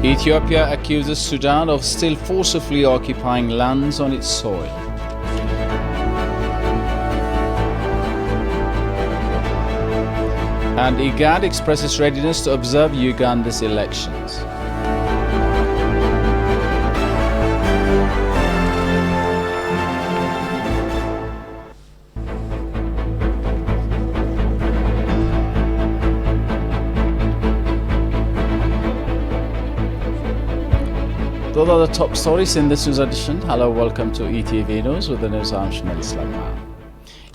Ethiopia accuses Sudan of still forcibly occupying lands on its soil. And IGAD expresses readiness to observe Uganda's elections. Those are the top stories in this news edition. Hello, welcome to ETV News with the news. I'm Shamil Islam.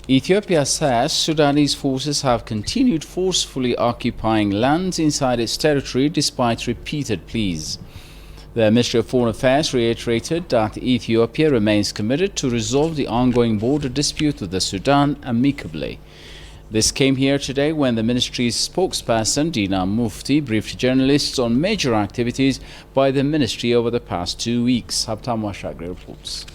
Ethiopia says Sudanese forces have continued forcefully occupying lands inside its territory despite repeated pleas. The Ministry of Foreign Affairs reiterated that Ethiopia remains committed to resolve the ongoing border dispute with the Sudan amicably. This came here today when the ministry's spokesperson, Dina Mufti, briefed journalists on major activities by the ministry over the past 2 weeks. Habtam Washagri reports.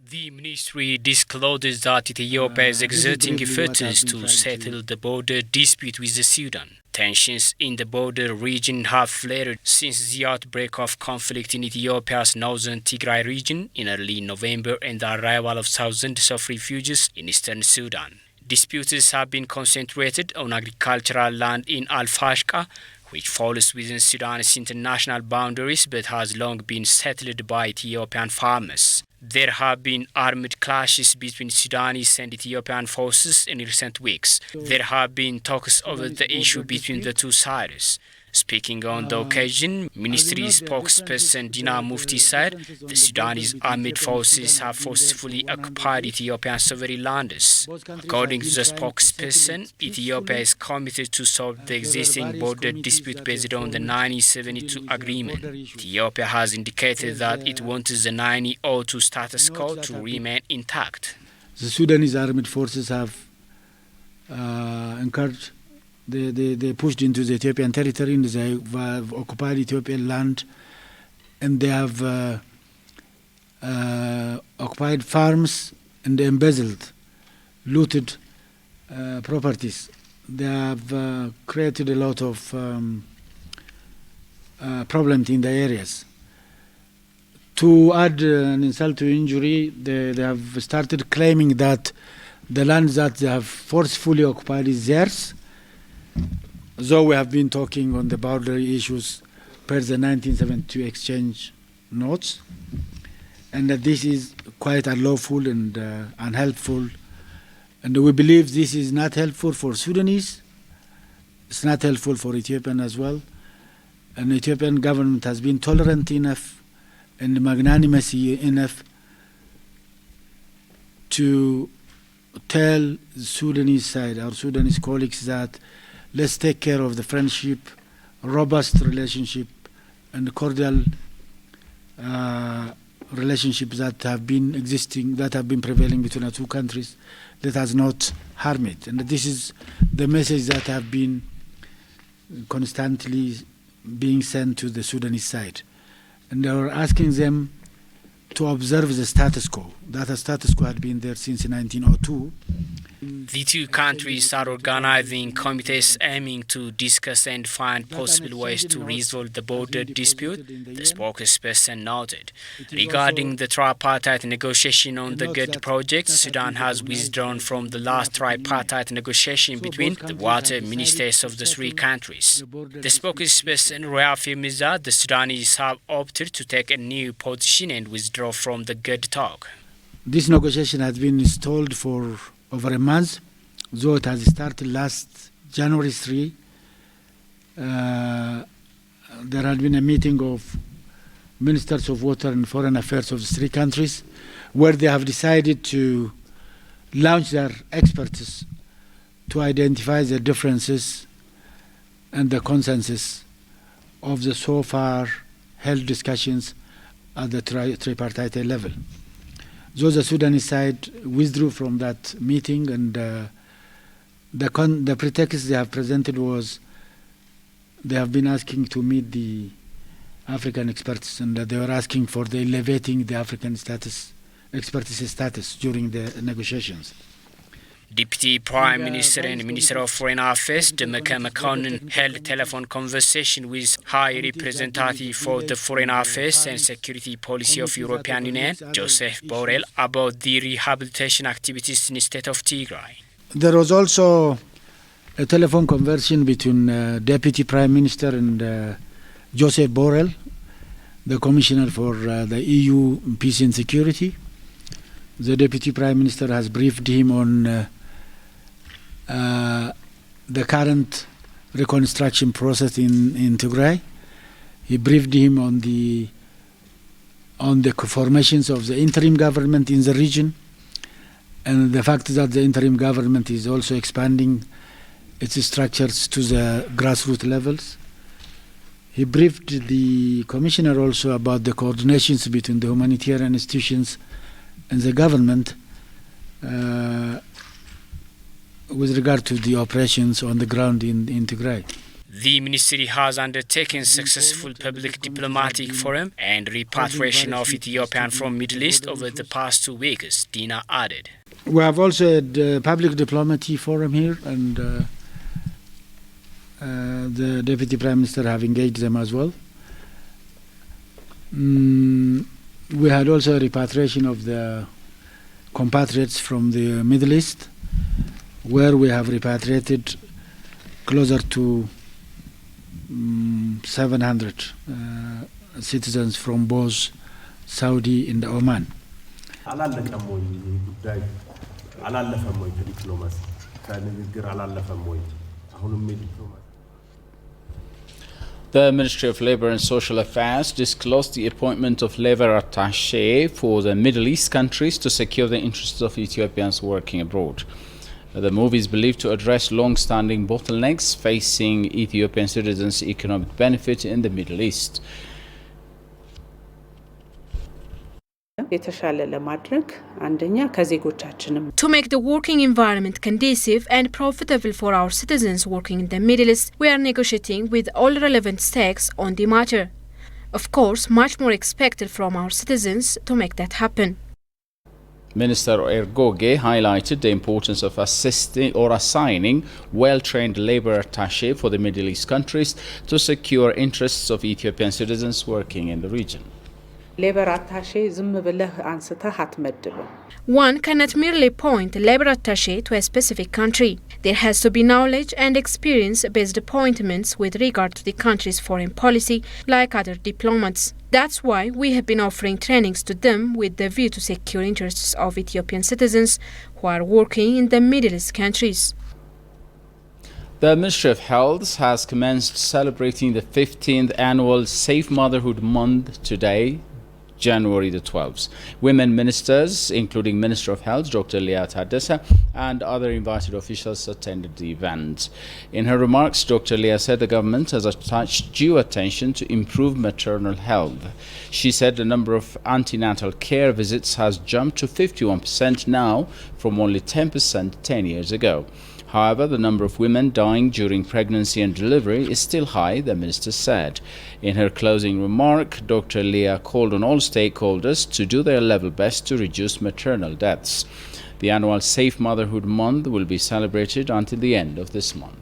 The ministry discloses that Ethiopia is exerting efforts to settle the border dispute with the Sudan. Tensions in the border region have flared since the outbreak of conflict in Ethiopia's northern Tigray region in early November and the arrival of thousands of refugees in eastern Sudan. Disputes have been concentrated on agricultural land in Al-Fashqa, which falls within Sudan's international boundaries but has long been settled by Ethiopian farmers. There have been armed clashes between Sudanese and Ethiopian forces in recent weeks. There have been talks over the issue between the two sides. Speaking on the occasion, ministry spokesperson Dina Mufti said the Sudanese armed forces have forcefully occupied Ethiopian sovereign lands. According to the spokesperson, Ethiopia is committed to solve the existing border dispute based on the 1972 agreement. Ethiopia has indicated that it wants the 1902 status quo to remain intact. The Sudanese armed forces have encouraged They pushed into the Ethiopian territory, and they have occupied Ethiopian land, and they have occupied farms and embezzled, looted properties. They have created a lot of problems in the areas. To add an insult to injury, they have started claiming that the land that they have forcefully occupied is theirs. Though we have been talking on the boundary issues per the 1972 exchange notes, and that this is quite unlawful and unhelpful, and we believe this is not helpful for Sudanese, it's not helpful for Ethiopian as well, and the Ethiopian government has been tolerant enough and magnanimous enough to tell the Sudanese side, our Sudanese colleagues, that let's take care of the friendship, robust relationship, and cordial relationships that have been existing, that have been prevailing between our two countries. Let us not harm it. And this is the message that have been constantly being sent to the Sudanese side. And they were asking them to observe the status quo. That the status quo had been there since 1902. The two countries are organizing committees aiming to discuss and find possible ways to resolve the border dispute, the spokesperson noted. Regarding the tripartite negotiation on the GED project, Sudan has withdrawn from the last tripartite negotiation between the water ministers of the three countries. The spokesperson reaffirmed that the Sudanese have opted to take a new position and withdraw from the GED talk. This negotiation has been stalled for over a month, though it has started last January 3. There had been a meeting of ministers of water and foreign affairs of the three countries, where they have decided to launch their experts to identify the differences and the consensus of the so far held discussions at the tripartite level. So the Sudanese side withdrew from that meeting, and the pretext they have presented was they have been asking to meet the African experts, and they were asking for the elevating the African expertise status during the negotiations. Deputy Prime Minister and Minister of Foreign Affairs Demeke Mekonnen held telephone conversation with High Representative for the Foreign Affairs and Security Policy of European Union, Joseph Borrell, about the rehabilitation activities in the state of Tigray. There was also a telephone conversation between Deputy Prime Minister and Joseph Borrell, the Commissioner for the EU Peace and Security. The Deputy Prime Minister has briefed him on the current reconstruction process in Tigray. He briefed him on the formations of the interim government in the region, and the fact that the interim government is also expanding its structures to the grassroots levels. He briefed the Commissioner also about the coordinations between the humanitarian institutions and the government with regard to the operations on the ground in Tigray. The ministry has undertaken successful public diplomatic forum and repatriation of Ethiopians from Middle East over the past 2 weeks, Dina added. We have also had a public diplomacy forum here, and the Deputy Prime Minister have engaged them as well. We had also a repatriation of the compatriots from the Middle East, where we have repatriated closer to 700 citizens from both Saudi and Oman. The Ministry of Labour and Social Affairs disclosed the appointment of Labour Attaché for the Middle East countries to secure the interests of Ethiopians working abroad. The move is believed to address long-standing bottlenecks facing Ethiopian citizens' economic benefit in the Middle East. To make the working environment conducive and profitable for our citizens working in the Middle East, we are negotiating with all relevant stakes on the matter. Of course, much more expected from our citizens to make that happen. Minister Ergoge highlighted the importance of assisting or assigning well-trained labour attaché for the Middle East countries to secure interests of Ethiopian citizens working in the region. One cannot merely point a labor attaché to a specific country. There has to be knowledge and experience-based appointments with regard to the country's foreign policy, like other diplomats. That's why we have been offering trainings to them with the view to secure interests of Ethiopian citizens who are working in the Middle East countries. The Ministry of Health has commenced celebrating the 15th annual Safe Motherhood Month today, January the 12th. Women ministers, including Minister of Health, Dr. Leah Tadessa, and other invited officials attended the event. In her remarks, Dr. Leah said the government has attached due attention to improve maternal health. She said the number of antenatal care visits has jumped to 51% now from only 10% 10 years ago. However, the number of women dying during pregnancy and delivery is still high, the minister said. In her closing remark, Dr. Leah called on all stakeholders to do their level best to reduce maternal deaths. The annual Safe Motherhood Month will be celebrated until the end of this month.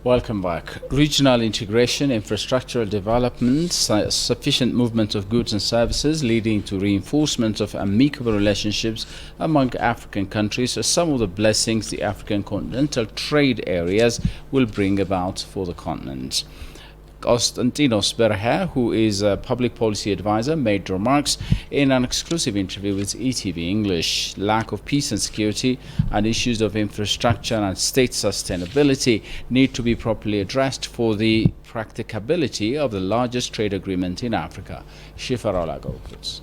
Welcome back. Regional integration, infrastructural development, sufficient movement of goods and services leading to reinforcement of amicable relationships among African countries are some of the blessings the African continental trade areas will bring about for the continent. Konstantinos Berhe, who is a public policy advisor, made remarks in an exclusive interview with ETV English. Lack of peace and security and issues of infrastructure and state sustainability need to be properly addressed for the practicability of the largest trade agreement in Africa. Shifarola Gokuts.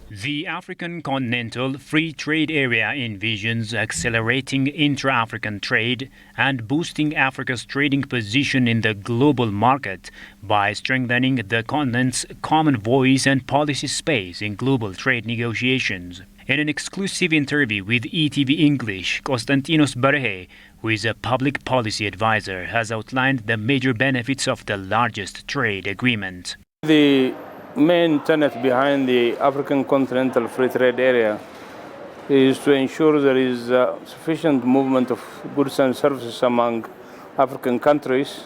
The African Continental Free Trade Area envisions accelerating intra-African trade and boosting Africa's trading position in the global market by strengthening the continent's common voice and policy space in global trade negotiations. In an exclusive interview with ETV English, Konstantinos Berhe, who is a public policy advisor, has outlined the major benefits of the largest trade agreement. The main tenet behind the African Continental Free Trade Area is to ensure there is sufficient movement of goods and services among African countries.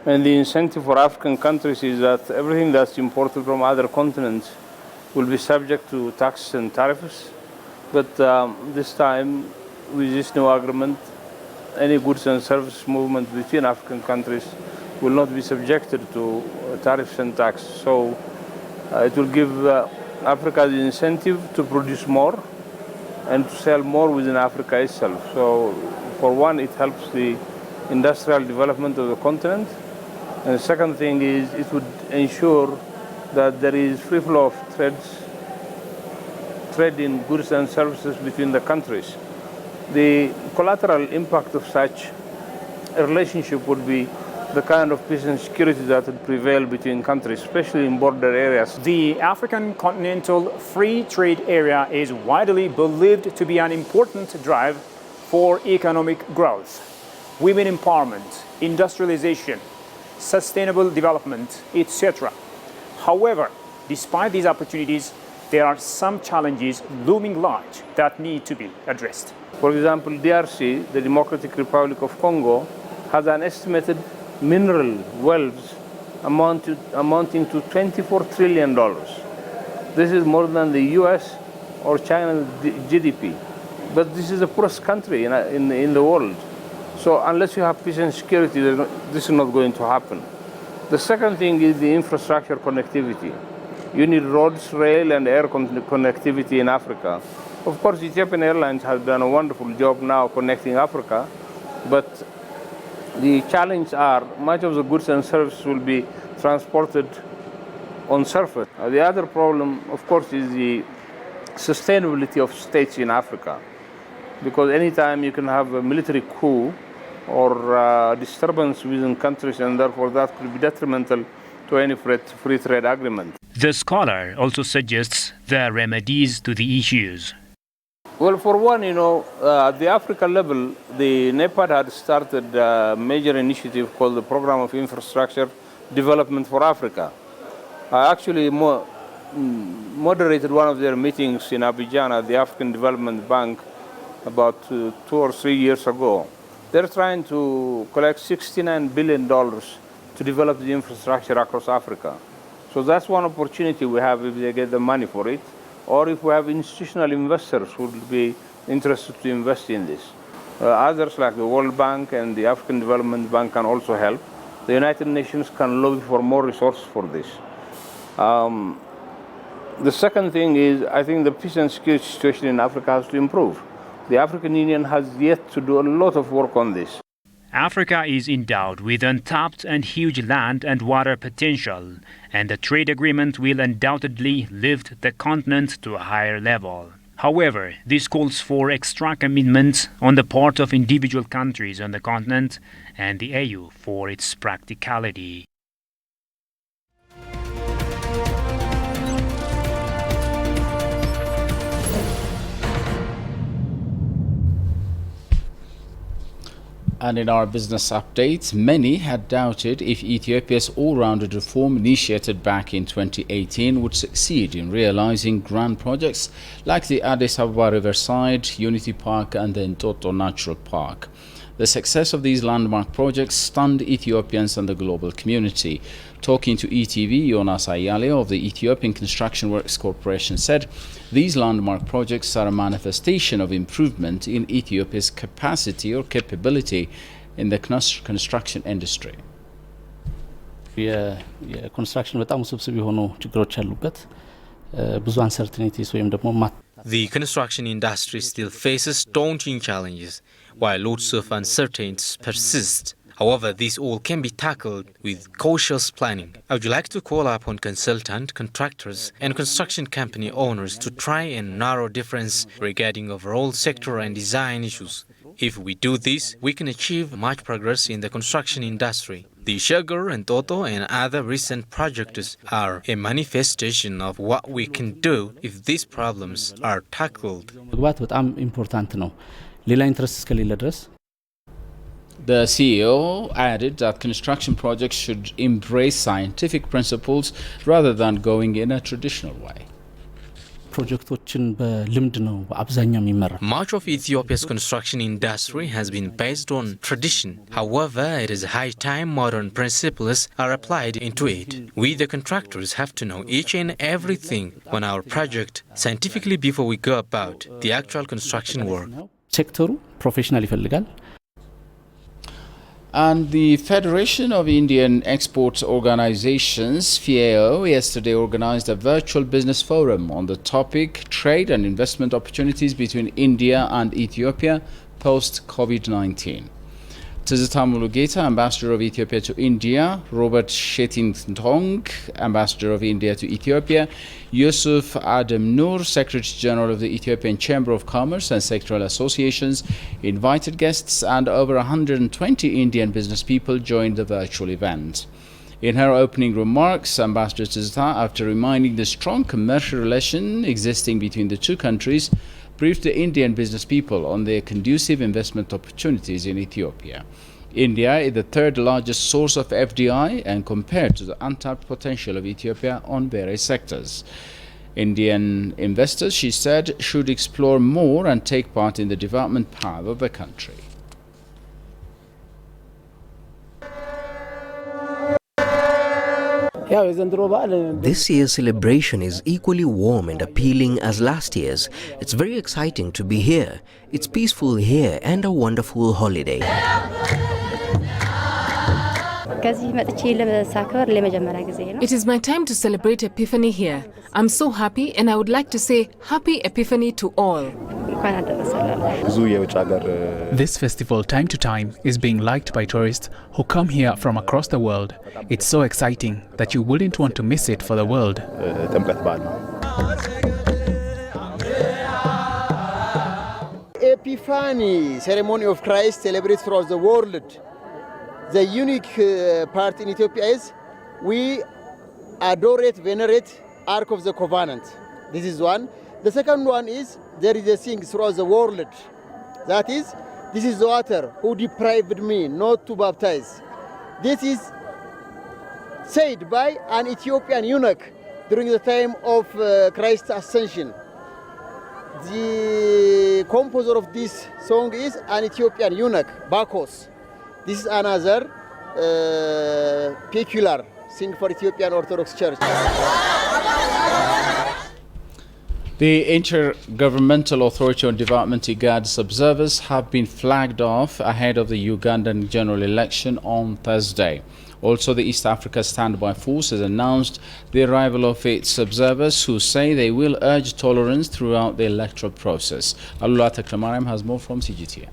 And the incentive for African countries is that everything that's imported from other continents will be subject to taxes and tariffs. But this time, with this new agreement, any goods and services movement between African countries will not be subjected to tariffs and taxes. So it will give Africa the incentive to produce more and to sell more within Africa itself. So for one, it helps the industrial development of the continent. And the second thing is it would ensure that there is free flow of trade in goods and services between the countries. The collateral impact of such a relationship would be the kind of peace and security that would prevail between countries, especially in border areas. The African Continental Free Trade Area is widely believed to be an important drive for economic growth, women empowerment, industrialization, sustainable development, etc. However, despite these opportunities, there are some challenges looming large that need to be addressed. For example, DRC, the Democratic Republic of Congo, has an estimated mineral wealth amounting to $24 trillion. This is more than the US or China's GDP. But this is the poorest country in the world. So unless you have peace and security, this is not going to happen. The second thing is the infrastructure connectivity. You need roads, rail, and air connectivity in Africa. Of course, Ethiopian Airlines has done a wonderful job now connecting Africa, but the challenge are much of the goods and services will be transported on surface. The other problem, of course, is the sustainability of states in Africa, because anytime you can have a military coup or disturbance within countries, and therefore that could be detrimental to any free trade agreement. The scholar also suggests the remedies to the issues. Well, for one, at the African level, the NEPAD had started a major initiative called the Program of Infrastructure Development for Africa. I actually moderated one of their meetings in Abidjan at the African Development Bank about 2 or 3 years ago. They're trying to collect $69 billion to develop the infrastructure across Africa. So that's one opportunity we have if they get the money for it, or if we have institutional investors who would be interested to invest in this. Others like the World Bank and the African Development Bank can also help. The United Nations can lobby for more resources for this. The second thing is, I think the peace and security situation in Africa has to improve. The African Union has yet to do a lot of work on this. Africa is endowed with untapped and huge land and water potential, and the trade agreement will undoubtedly lift the continent to a higher level. However, this calls for extra commitment on the part of individual countries on the continent and the AU for its practicality. And in our business updates, many had doubted if Ethiopia's all-rounded reform initiated back in 2018 would succeed in realizing grand projects like the Addis Ababa Riverside, Unity Park and the Entoto Natural Park. The success of these landmark projects stunned Ethiopians and the global community. Talking to ETV, Jonas Ayale of the Ethiopian Construction Works Corporation said these landmark projects are a manifestation of improvement in Ethiopia's capacity or capability in the construction industry. የኮንስትራክሽን በጣም ውስብስብ የሆኑ ችግሮች ያሉበት ብዙ አንሰርቲኒቲስ ወይም ደግሞ The construction industry still faces daunting challenges, while lots of uncertainties persist. However, these all can be tackled with cautious planning. I would like to call upon consultant, contractors, and construction company owners to try and narrow difference regarding overall sector and design issues. If we do this, we can achieve much progress in the construction industry. The Shagar and Toto and other recent projects are a manifestation of what we can do if these problems are tackled. በጣም ኢምፖርታንት ነው ሌላ ኢንትረስት እስከሌለ ድረስ The CEO added that construction projects should embrace scientific principles rather than going in a traditional way. ፕሮጀክቶችን በልምድ ነው በአብዛኛው የሚመራ Much of Ethiopia's construction industry has been based on tradition. However, it is high time modern principles are applied into it. We, the contractors, have to know each and everything on our project scientifically before we go about the actual construction work. ሴክተሩ ፕሮፌሽናል ይፈልጋል. And the Federation of Indian Exports Organizations, FIEO, yesterday organized a virtual business forum on the topic Trade and Investment Opportunities between India and Ethiopia post-COVID-19. Tizita Mulugeta, Ambassador of Ethiopia to India, Robert Shetintong, Ambassador of India to Ethiopia, Yusuf Adam Noor, Secretary General of the Ethiopian Chamber of Commerce and sectoral associations, invited guests, and over 120 Indian business people joined the virtual event. In her opening remarks, Ambassador Tizita, after reminding the strong commercial relation existing between the two countries, briefed the Indian business people on their conducive investment opportunities in Ethiopia. India is the third largest source of FDI and compared to the untapped potential of Ethiopia on various sectors. Indian investors, she said, should explore more and take part in the development path of the country. This year's celebration is equally warm and appealing as last year's. It's very exciting to be here. It's peaceful here and a wonderful holiday. It is my time to celebrate Epiphany here. I'm so happy and I would like to say Happy Epiphany to all. This festival time to time is being liked by tourists who come here from across the world. It's so exciting that you wouldn't want to miss it for the world. Epiphany ceremony of Christ celebrates throughout the world. The unique part in Ethiopia is we adore, venerate Ark of the Covenant. This is one. The second one is there is a thing throughout the world. That is, this is the water who deprived me not to baptize. This is said by an Ethiopian eunuch during the time of Christ's ascension. The composer of this song is an Ethiopian eunuch, Bakos. This is another peculiar thing for Ethiopian Orthodox Church. The Intergovernmental Authority on Development IGAD's observers have been flagged off ahead of the Ugandan general election on Thursday. Also, the East Africa Standby Force has announced the arrival of its observers who say they will urge tolerance throughout the electoral process. Alula Takramariam has more from CGTN.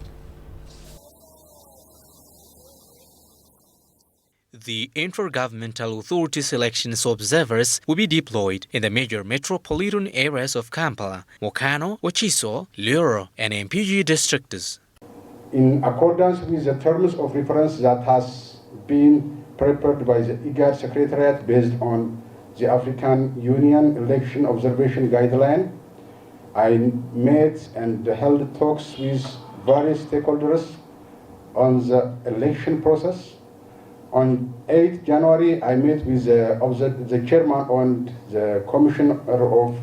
The Intergovernmental Authority's elections observers will be deployed in the major metropolitan areas of Kampala, Mokano, Wachiso, Luro, and MPG districts. In accordance with the terms of reference that has been prepared by the IGAD Secretariat based on the African Union Election Observation Guideline, I met and held talks with various stakeholders on the election process. On 8th January, I met with the chairman and the commissioner of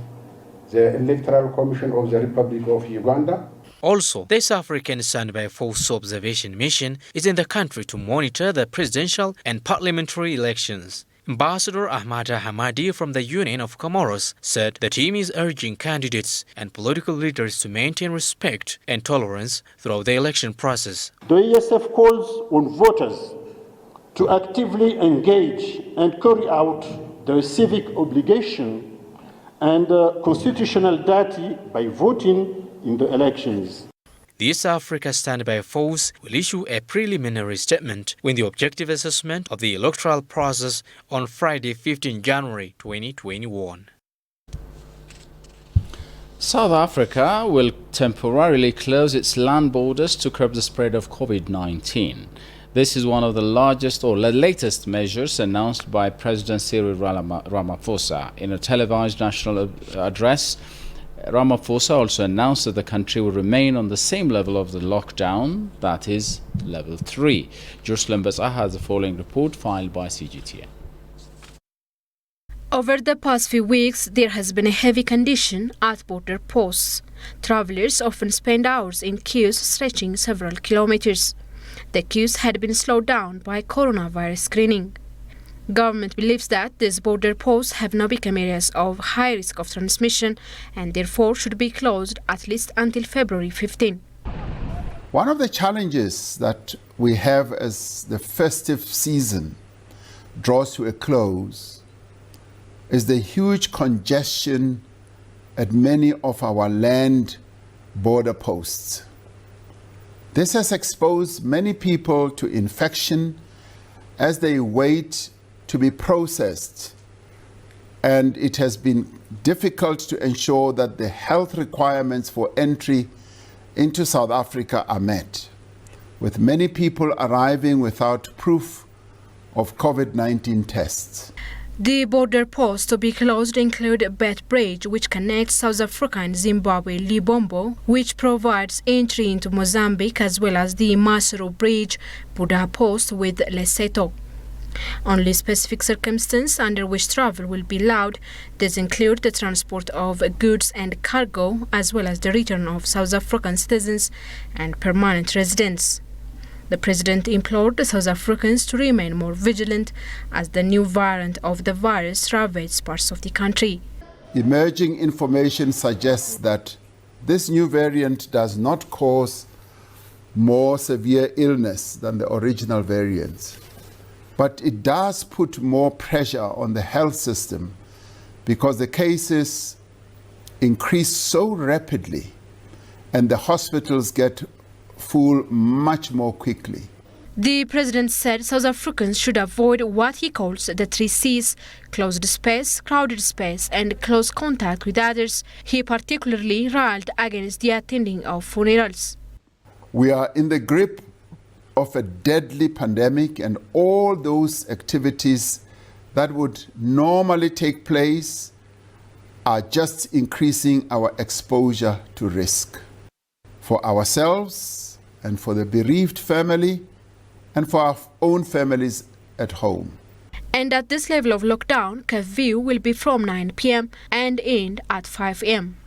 the Electoral Commission of the Republic of Uganda. Also, the East African Standby Force Observation Mission is in the country to monitor the presidential and parliamentary elections. Ambassador Ahmada Hamadi from the Union of Comoros said the team is urging candidates and political leaders to maintain respect and tolerance throughout the election process. The ESF calls on voters to actively engage and carry out their civic obligation and constitutional duty by voting in the elections. The East Africa Standby Force will issue a preliminary statement with the objective assessment of the electoral process on Friday, 15 January 2021. South Africa will temporarily close its land borders to curb the spread of COVID-19. This is one of the largest or latest measures announced by President Cyril Ramaphosa. In a televised national address, Ramaphosa also announced that the country will remain on the same level of the lockdown, that is, level 3. Jerusalem Bazaar has the following report filed by CGTN. Over the past few weeks, there has been a heavy condition at border posts. Travelers often spend hours in queues stretching several kilometers. The queues had been slowed down by coronavirus screening. Government believes that these border posts have now become areas of high risk of transmission and therefore should be closed at least until February 15. One of the challenges that we have as the festive season draws to a close is the huge congestion at many of our land border posts. This has exposed many people to infection as they wait to be processed, and it has been difficult to ensure that the health requirements for entry into South Africa are met, with many people arriving without proof of COVID-19 tests. The border posts to be closed include Beth Bridge, which connects South Africa and Zimbabwe, Libombo, which provides entry into Mozambique, as well as the Maseru Bridge, Buddha Post with Lesotho. Only specific circumstances under which travel will be allowed. These include the transport of goods and cargo, as well as the return of South African citizens and permanent residents. The president implored the South Africans to remain more vigilant as the new variant of the virus ravaged parts of the country. Emerging information suggests that this new variant does not cause more severe illness than the original variants, but it does put more pressure on the health system because the cases increase so rapidly and the hospitals get full much more quickly. The president said South Africans should avoid what he calls the 3 C's: closed space, crowded space, and close contact with others. He particularly railed against the attending of funerals. We are in the grip of a deadly pandemic, and all those activities that would normally take place are just increasing our exposure to risk for ourselves and for the bereaved family and for our own families at home. And at this level of lockdown, curfew will be from 9 p.m. and end at 5 a.m.